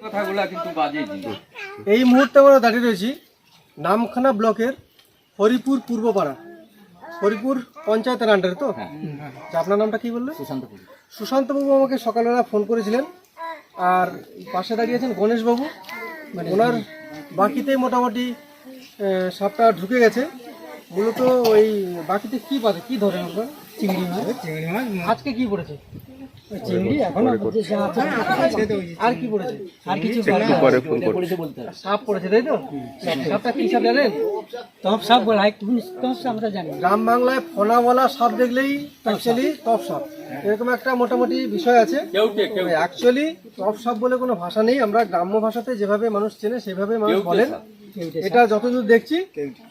কথাগুলো কিন্তু বাজে। এই মুহূর্তে আমরা দাঁড়িয়ে রয়েছি নামখানা ব্লকের হরিপুর পূর্বপাড়া, হরিপুর পঞ্চায়েতের আন্ডারে। তো আপনার নামটা কি বললেন? সুশান্তবাবু আমাকে সকালবেলা ফোন করেছিলেন, আর পাশে দাঁড়িয়েছেন গণেশবাবু। ওনার বাকিতে মোটামুটি সাপটা ঢুকে গেছে। মূলত ওই বাকিতে কি পাবে, কি ধরেন আপনার? চিংড়ি মাছ। চিংড়ি মাছ আজকে কি পড়েছে? চিংড়ি এখনো আর কি পড়েছে? আর কিছু সাপ পড়েছে, তাই তো? সাপটা কি সাপ জানেন? তপ সাপ বলা হয়, তপ সাপ আমরা জানি। গ্রাম বাংলায় ফোনাওয়ালা সাপ দেখলেই অ্যাকচুয়ালি তপ সাপ, এরকম একটা মোটামুটি বিষয় আছে। অ্যাকচুয়ালি তপ সাপ বলে কোনো ভাষা নেই, আমরা গ্রাম্য ভাষাতে যেভাবে মানুষ চেনে সেভাবে মানুষ বলেন। এটা যতদূর দেখছি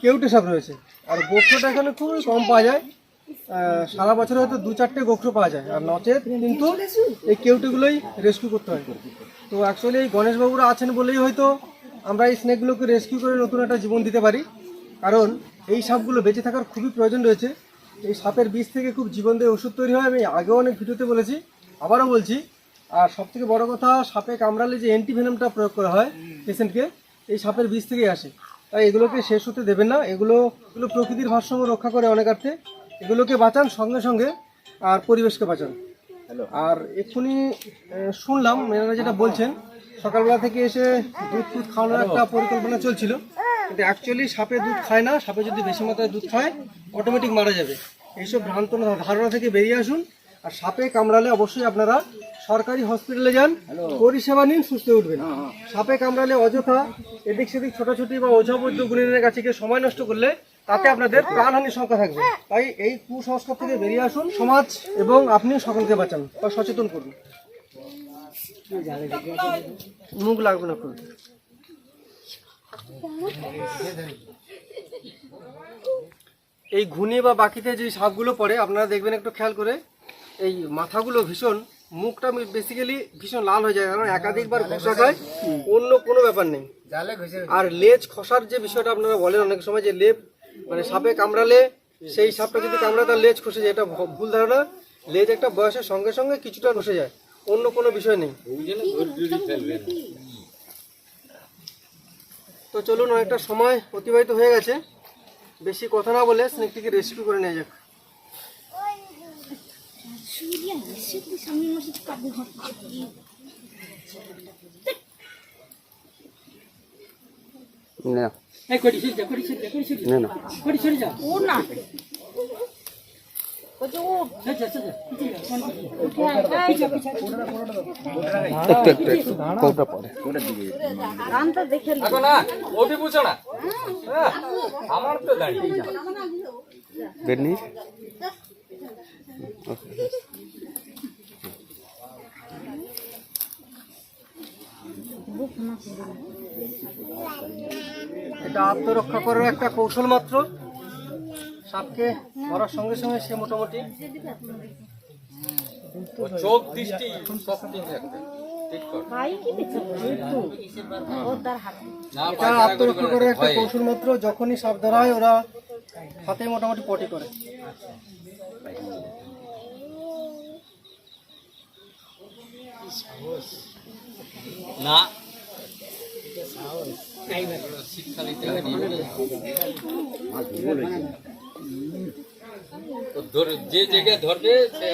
কেউটে সাপ রয়েছে, আর গোখরোটা এখানে খুবই কম পাওয়া যায়। সারা বছরে হয়তো 2-4টে গোখরো পাওয়া যায়, আর নচেত কিন্তু এই কেউটেগুলোই রেস্কিউ করতে হয়। তো অ্যাকচুয়ালি এই গণেশবাবুরা আছেন বলেই হয়তো আমরা এই স্নেকগুলোকে রেস্কিউ করে নতুন একটা জীবন দিতে পারি, কারণ এই সাপগুলো বেঁচে থাকার খুবই প্রয়োজন রয়েছে। এই সাপের বীজ থেকে খুব জীবনদায়ী ওষুধ তৈরি হয়, আমি আগেও অনেক ভিডিওতে বলেছি, আবারও বলছি। আর সবথেকে বড় কথা, সাপে কামড়ালে যে অ্যান্টিভেনমটা প্রয়োগ করা হয় পেশেন্টকে, এই সাপের বীজ থেকেই আসে। তাই এগুলোকে শেষ হতে দেবেন না। এগুলো প্রকৃতির ভারসাম্য রক্ষা করে অনেকার্থে। এগুলোকে বাঁচান, সঙ্গে সঙ্গে আর পরিবেশকে বাঁচান। আর এক্ষুনি শুনলাম এনারা যেটা বলছেন, সকালবেলা থেকে এসে দুধ খাওয়ানোর একটা পরিকল্পনা চলছিল, কিন্তু অ্যাকচুয়ালি সাপে দুধ খায় না। সাপে যদি বেশি মাত্রায় দুধ খায় অটোমেটিক মারা যাবে। এইসব ভ্রান্ত ধারণা থেকে বেরিয়ে আসুন। আর সাপে কামড়ালে অবশ্যই আপনারা সরকারি হসপিটালে যান, পরিষেবা নিন, সুস্থ উঠবেন। সাপে কামড়ালে অযথা এদিক সেদিক ছোটাছুটি বা ওঝাবৈদ্য গুণিনের কাছে গিয়ে সময় নষ্ট করলে তাতে আপনাদের প্রাণহানির সংখ্যা থাকবে। তাই এই কুসংস্কার থেকে বেরিয়ে আসুন, সমাজ এবং আপনি সকলকে বাঁচান বা সচেতন করুন। মুখ লাগবে না করুন। এই ঘুনি বা বাকিতে যে সাপগুলো পড়ে আপনারা দেখবেন একটু খেয়াল করে, এই মাথাগুলো ভীষণ, মুখটা বেসিক্যালি ভীষণ লাল হয়ে যায়, কারণ একাধিকবার ঘষা খায়, অন্য কোনো ব্যাপার নেই। আর লেজ খসার যে বিষয়টা আপনারা বলেন অনেক সময়, যে লেপ মানে সাপে কামড়ালে সেই সাপটা যদি কামড়ায় তার লেজ খসে যায়, এটা ভুল ধারণা। লেজ একটা বয়সের সঙ্গে সঙ্গে কিছুটা খসে যায়, অন্য কোনো বিষয় নেই। তো চলুন, অনেকটা সময় অতিবাহিত হয়ে গেছে, বেশি কথা না বলে স্নেকটিকে রেস্কিউ করে নেওয়া যাক। না এই কোটি ছিড় যা, না কোটি ছিড় যা, ও না আচ্ছা একটু কোটা পড়ে গানটা দেখে এখন না ওটি বুঝো না, আমার তো দাঁড়িয়ে বেডনি এটা আত্মরক্ষা করার একটা কৌশল মাত্র। সাপকে ধরার সঙ্গে সঙ্গে সে মোটামুটি চোখ দৃষ্টি সব ঠিক রাখবে। এটা আত্মরক্ষা করার একটা কৌশল মাত্র। যখনই সাপ ধরা হয় ওরা হাতে মোটামুটি পটি করে। না যে জায়গায় ধরবে সে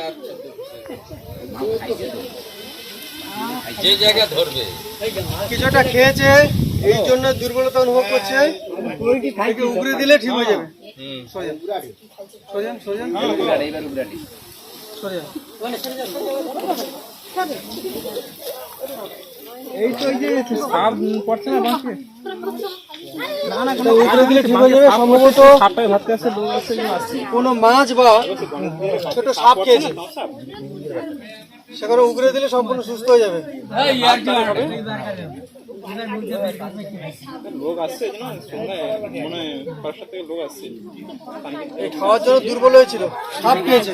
যে জায়গায় ধরবে। কিছুটা খেয়েছে এই জন্য দুর্বলতা অনুভব করছে, উগড়ে দিলে ঠিক হয়ে যাবে। সোজা সোজা সোজা এই তো এই যে সাপ পড়ছে না বাঁশে, উগড়ে দিলে ঠিক হয়ে যাবে। সম্ভবত কোনো মাছ বা ছোট সাপ খেয়েছে, সেখানে উগড়ে দিলে সম্পূর্ণ সুস্থ হয়ে যাবে। এই খাওয়ার জন্য দুর্বল হয়েছিল, সাপ খেয়েছে।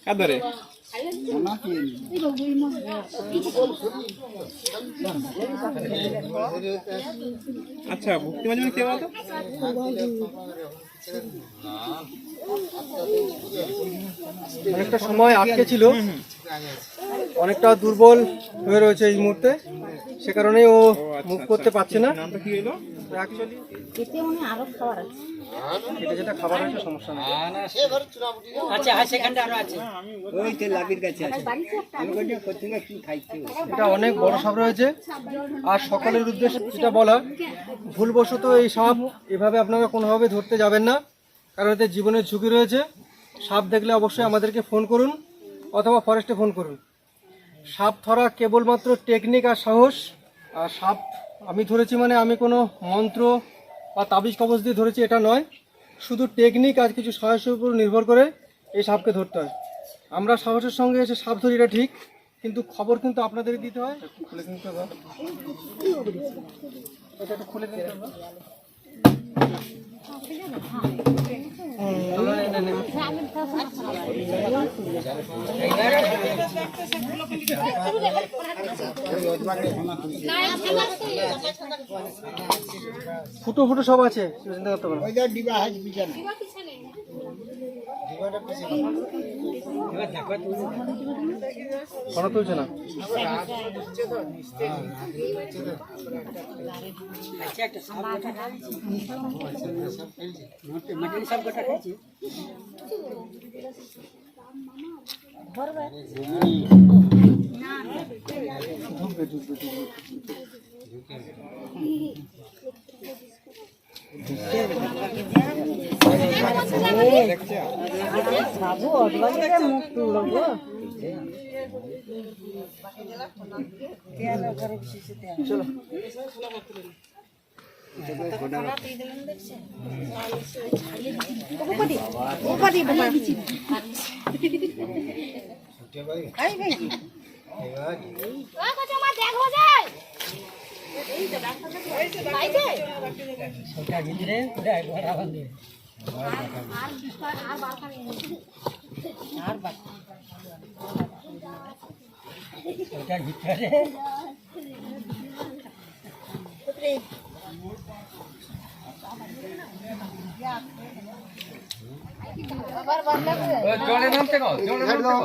কাদরে আচ্ছা ভক্তি মাঝে কে বলতো অনেকটা সময় আটকে ছিল, অনেকটা দুর্বল হয়ে রয়েছে এই মুহূর্তে, সে কারণে ও মুভ করতে পারছে না। নামটা কি হলো? অ্যাকচুয়ালি এতে মনে হয় আরো খাবার আছে। এটা যেটা খাবার আছে সমস্যা নেই। এটা অনেক বড় সাপ রয়েছে, আর সকলের উদ্দেশ্যে যেটা বলা, ভুলবশত এই সাপ এভাবে আপনারা কোনোভাবে ধরতে যাবেন না, কারণ এতে জীবনের ঝুঁকি রয়েছে। সাপ দেখলে অবশ্যই আমাদেরকে ফোন করুন অথবা ফরেস্টে ফোন করুন। সাপ ধরা কেবলমাত্র টেকনিক আর সাহস। আর সাপ আমি ধরেছি মানে আমি কোনো মন্ত্র বা তাবিজ কবজ দিয়ে ধরেছি এটা নয়, শুধু টেকনিক আর কিছু সাহসের উপর নির্ভর করে এই সাপকে ধরতে হয়। আমরা সাহসের সঙ্গে এসে সাপ ধরি এটা ঠিক, কিন্তু খবর কিন্তু আপনাদেরই দিতে হয়। খুলে দিতে হবে, এটা একটু খুলে দিতে হবে। ফুটো ফুটো সব আছে, চিন্তা করতে পারো। ফটো তুলছে না। বাবু অদ্ভাগে মুখ তুললো গো। চলো জলে নামতে কও, জলে নামতে কও।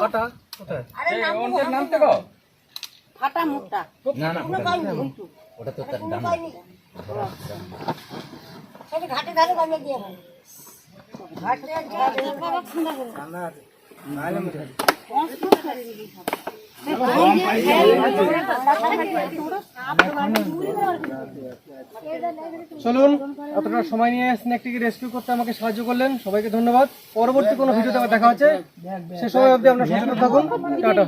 কাটা কোথায়? ওর নামতে কও। ফাটা মুখটা না না ওটা তো তার ডান। ঘাটে ধারে বানিয়ে দিয়ে ঘাটে চলুন, এতটা সময় নিয়ে স্নেকটিকে রেস্কিউ করতে আমাকে সাহায্য করলেন, সবাইকে ধন্যবাদ। পরবর্তী কোনো ভিডিওতে আবার দেখা হচ্ছে, সে সময় অবধি আপনারা সুস্থ থাকুন। টাটা।